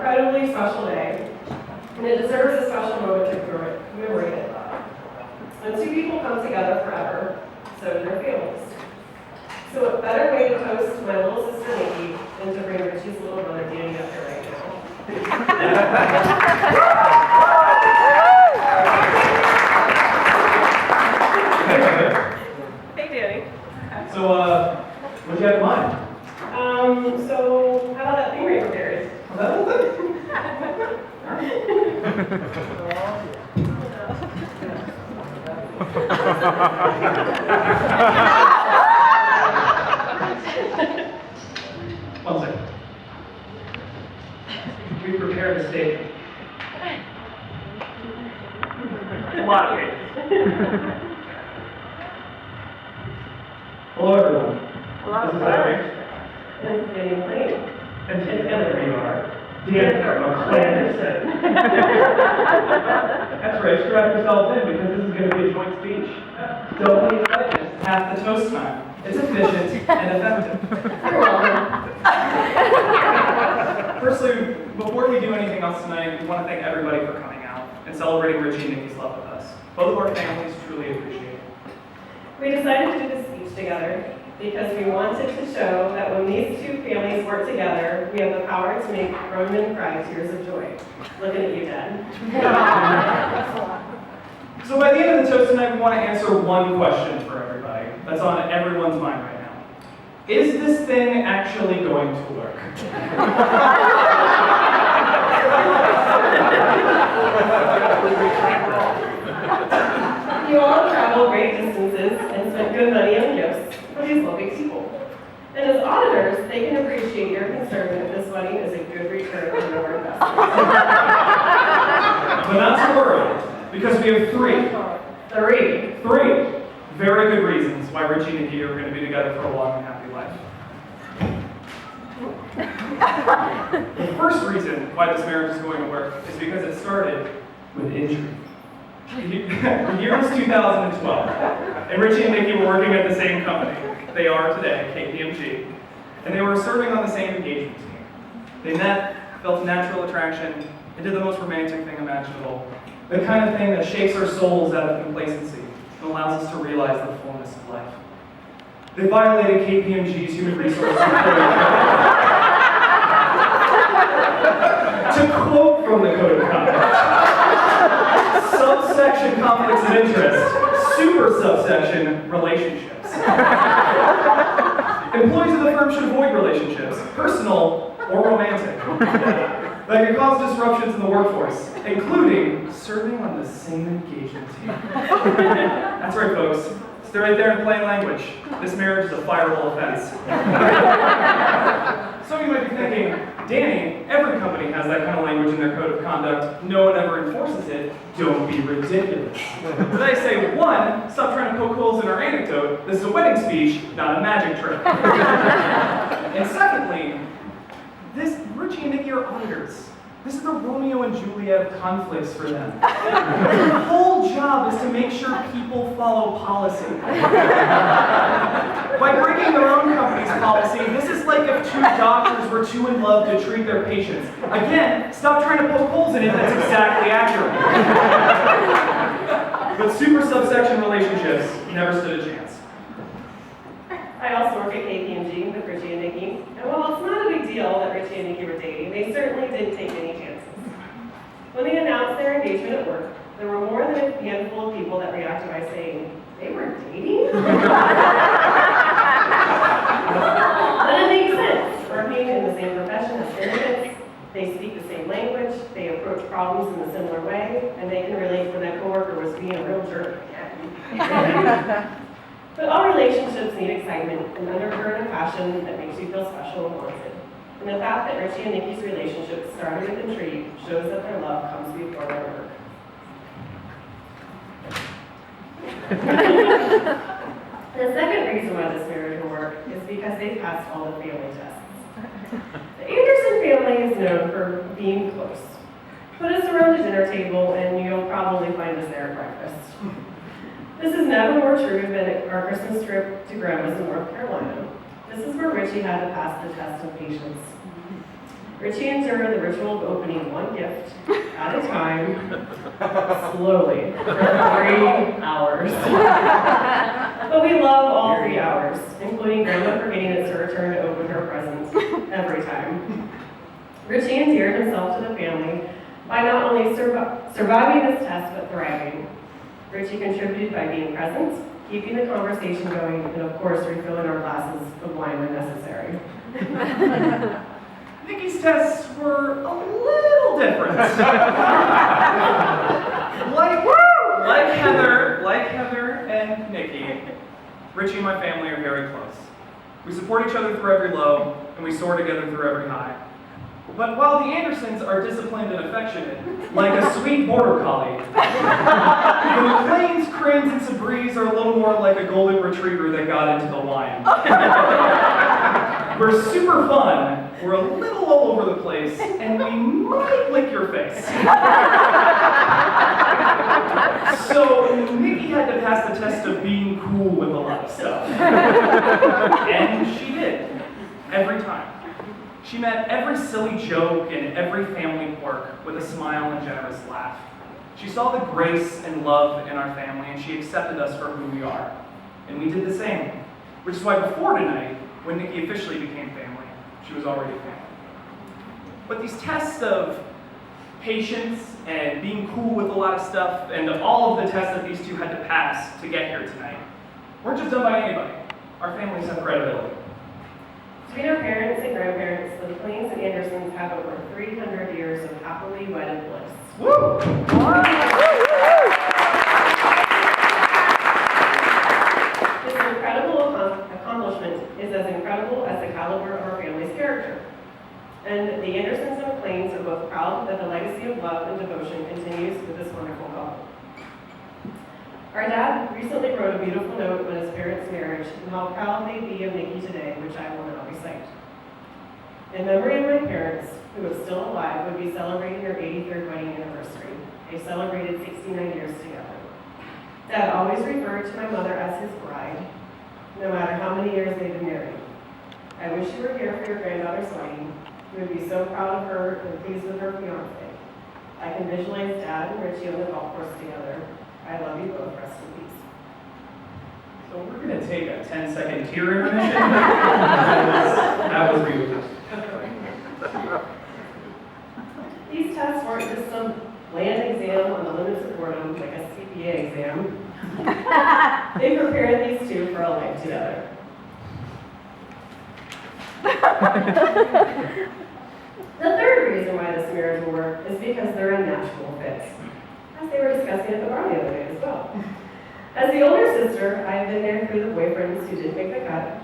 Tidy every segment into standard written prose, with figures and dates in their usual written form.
incredibly special day, and it deserves a special moment to commemorate it. When two people come together forever, so do their families. So what better way to toast my little sister Nikki than to bring Richie's little brother Danny up here right now. Hey Danny. So, what'd you have in mind? So how about that thing we prepared? One second. We prepared a statement. A lot of pages. Hello, everyone. This is Eric. This is Danny McLean. And together we are Danny McLean. That's right, strap yourselves in because this is going to be a joint speech. Don't be excited. It's half the toast time. It's efficient and effective. You're welcome. Firstly, before we do anything else tonight, we want to thank everybody for coming out and celebrating Richie and Nikki's love with us. Both of our families truly appreciate it. We decided to do this speech together because we wanted to show that when these two families work together, we have the power to make grown men cry tears of joy. Looking at you, Dad. So by the end of the toast tonight, we want to answer one question for everybody that's on everyone's mind right now. Is this thing actually going to work? You all travel great distances and spend good money on gifts for these lovely people. And as auditors, they can appreciate your concern that this money is a good return on your investment. But not to worry, because we have three very good reasons why Richie and Nikki are going to be together for a long and happy life. The first reason why this marriage is going to work is because it started with intrigue. The year was 2012, and Richie and Nikki were working at the same company. They are today, KPMG, and they were serving on the same engagement team. They met, felt natural attraction, and did the most romantic thing imaginable, the kind of thing that shakes our souls out of complacency and allows us to realize the fullness of life. They violated KPMG's human resources code. To quote from the code of conduct, subsection conflicts of interest, super subsection relationships. Employees of the firm should avoid relationships, personal or romantic, that can cause disruptions in the workforce, including serving on the same engagement team. That's right, folks. It's right there in plain language. This marriage is a fireable offense. So you might be thinking, Danny, every company has that kind of language in their code of conduct. No one ever enforces it. Don't be ridiculous. But I say, one, stop trying to poke holes in our anecdote. This is a wedding speech, not a magic trick. And secondly, Richie and Nikki are auditors. This is the Romeo and Juliet of conflicts for them. Their whole job is to make sure people follow policy. By breaking their own company's policy, this is like if two doctors were too in love to treat their patients. Again, stop trying to poke holes in it, that's exactly accurate. But super subsection relationships never stood a chance. I also work at KPMG with Richie and Nikki, and while it's not a big deal that Richie and Nikki were dating, they certainly didn't take any chances. When they announced their engagement at work, there were more than a handful of people that reacted by saying, "They were dating?" But it makes sense. Working in the same profession as parents, they speak the same language, they approach problems in a similar way, and they can relate when that coworker was being a real jerk. But all relationships need excitement, an undercurrent of passion that makes you feel special and wanted. And the fact that Richie and Nikki's relationship started with intrigue shows that their love comes before their work. The second reason why this marriage will work is because they passed all the family tests. The Anderson family is known for being close. Put us around the dinner table and you'll probably find us there at breakfast. This is never more true than at our Christmas trip to Grandma's in North Carolina. This is where Richie had to pass the test of patience. Richie endured the ritual of opening one gift at a time, slowly, for 3 hours. But we love all 3 hours, including Grandma forgetting it's her turn to open her present every time. Richie endeared himself to the family by not only surviving this test, but thriving. Richie contributed by being present, keeping the conversation going, and of course, refilling our glasses of wine when necessary. Nikki's tests were a little different. like Heather and Nikki, Richie and my family are very close. We support each other through every low, and we soar together through every high. But while the Andersons are disciplined and affectionate, like a sweet border collie, the McLeans, Cranes, and Sabrees are a little more like a golden retriever that got into the wine. We're super fun, we're a little all over the place, and we might lick your face. So Nikki had to pass the test of being cool with a lot of stuff. And she did, every time. She met every silly joke and every family quirk with a smile and generous laugh. She saw the grace and love in our family, and she accepted us for who we are. And we did the same, which is why before tonight, when Nikki officially became family, she was already family. But these tests of patience and being cool with a lot of stuff and all of the tests that these two had to pass to get here tonight weren't just done by anybody. Our families have credibility. Between our parents and grandparents, the McLeans and Andersons have over 300 years of happily wedded bliss. Woo! This incredible accomplishment is as incredible as the caliber of our family's character. And the Andersons and McLeans are both proud that the legacy of love and devotion continues with this wonderful couple. Our dad recently wrote a beautiful note about his parents' marriage and how proud they'd be of Nikki today, which I will now recite. In memory of my parents, who are still alive, would be celebrating their 83rd wedding anniversary. They celebrated 69 years together. Dad always referred to my mother as his bride, no matter how many years they've been married. I wish you were here for your granddaughter's wedding. You would be so proud of her and pleased with her fiancé. I can visualize Dad and Richie on the golf course together. I love you both. Rest in peace. So we're going to take a 10-second tear intermission. That was beautiful. These tests weren't just some bland exam on the limits of boredom, like a CPA exam. They prepared these two for a life together. The third reason why this marriage will work is because they're a natural fit, as they were discussing at the bar the other day as well. As the older sister, I've been there through the boyfriends who didn't make the cut.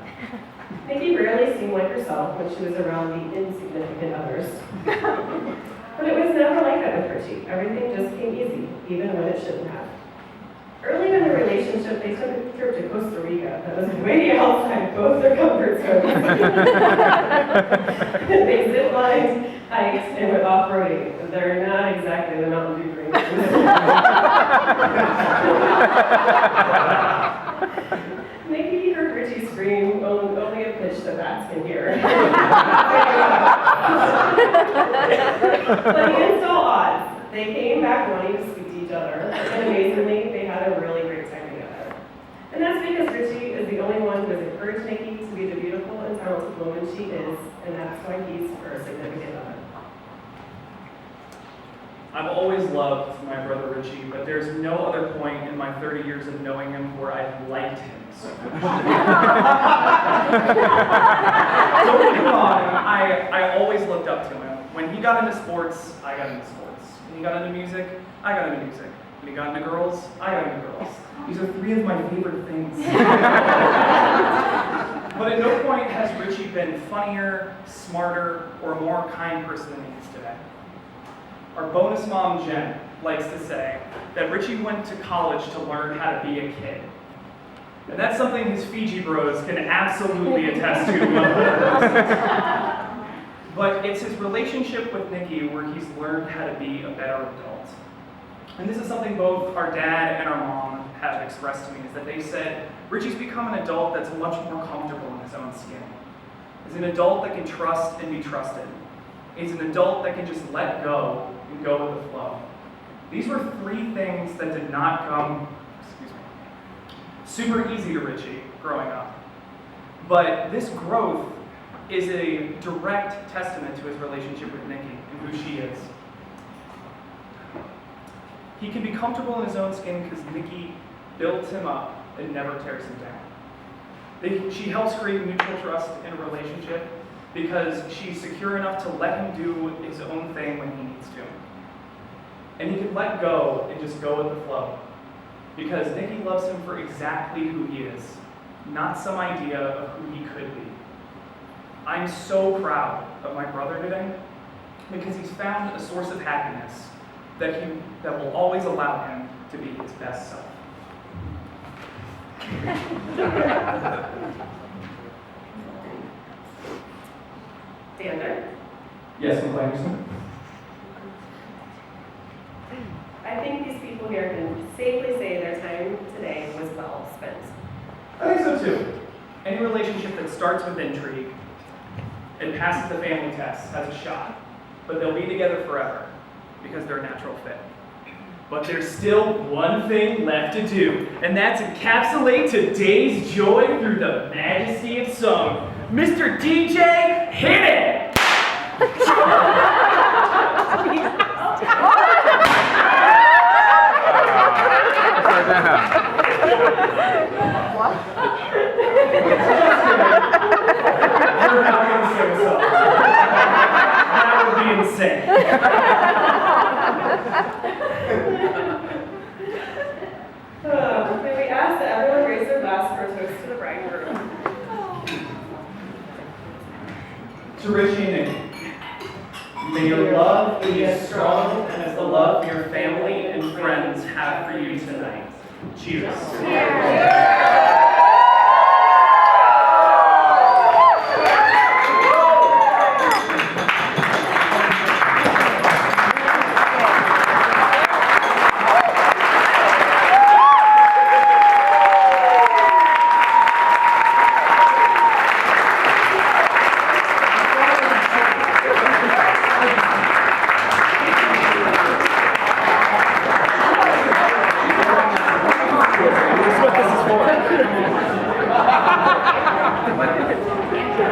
Nikki rarely seemed like herself when she was around the insignificant others. But it was never like that with Richie. Everything just came easy, even when it shouldn't have. Early in the relationship, they took a trip to Costa Rica that was way outside both their comfort zones. They zip-lined, hiked, and went off-roading. They're not exactly the Mountain Dew drinkers. Nikki heard Richie scream only a pitch that bats can hear. But against all odds, they came back wanting to speak to each other, and amazingly, they had a really great time together. And that's because Richie is the only one who has encouraged Nikki to be the beautiful and talented woman she is, and that's why he's her significant other. I've always loved my brother Richie, but there's no other point in my 30 years of knowing him where I've liked him so much. Don't get me wrong, I always looked up to him. When he got into sports, I got into sports. When he got into music, I got into music. When he got into girls, I got into girls. These are three of my favorite things. But at no point has Richie been funnier, smarter, or a more kind person than he is today. Our bonus mom, Jen, likes to say that Richie went to college to learn how to be a kid. And that's something his Fiji bros can absolutely attest to 100%. But it's his relationship with Nikki where he's learned how to be a better adult. And this is something both our dad and our mom have expressed to me, is that they said, Richie's become an adult that's much more comfortable in his own skin. Is an adult that can trust and be trusted. He's an adult that can just let go and go with the flow. These were three things that did not come, super easy to Richie growing up. But this growth is a direct testament to his relationship with Nikki and who she is. He can be comfortable in his own skin because Nikki builds him up and never tears him down. She helps create mutual trust in a relationship because she's secure enough to let him do his own thing when he needs to. And he can let go and just go with the flow because Nikki loves him for exactly who he is, not some idea of who he could be. I'm so proud of my brother today because he's found a source of happiness that will always allow him to be his best self. Dander, Yes, McClanderson? I think these people here can safely say their time today was well spent. I think so too. Any relationship that starts with intrigue and passes the family test has a shot, but they'll be together forever because they're a natural fit. But there's still one thing left to do, and that's encapsulate today's joy through the majesty of song. Mr. DJ, hit it! You're not going to sing a song. That would be insane. May we ask that everyone raise their glass for a toast to the bridegroom? To Richie and Nikki, may your love be as strong as the love your family and friends have for you tonight. Cheers. Cheers.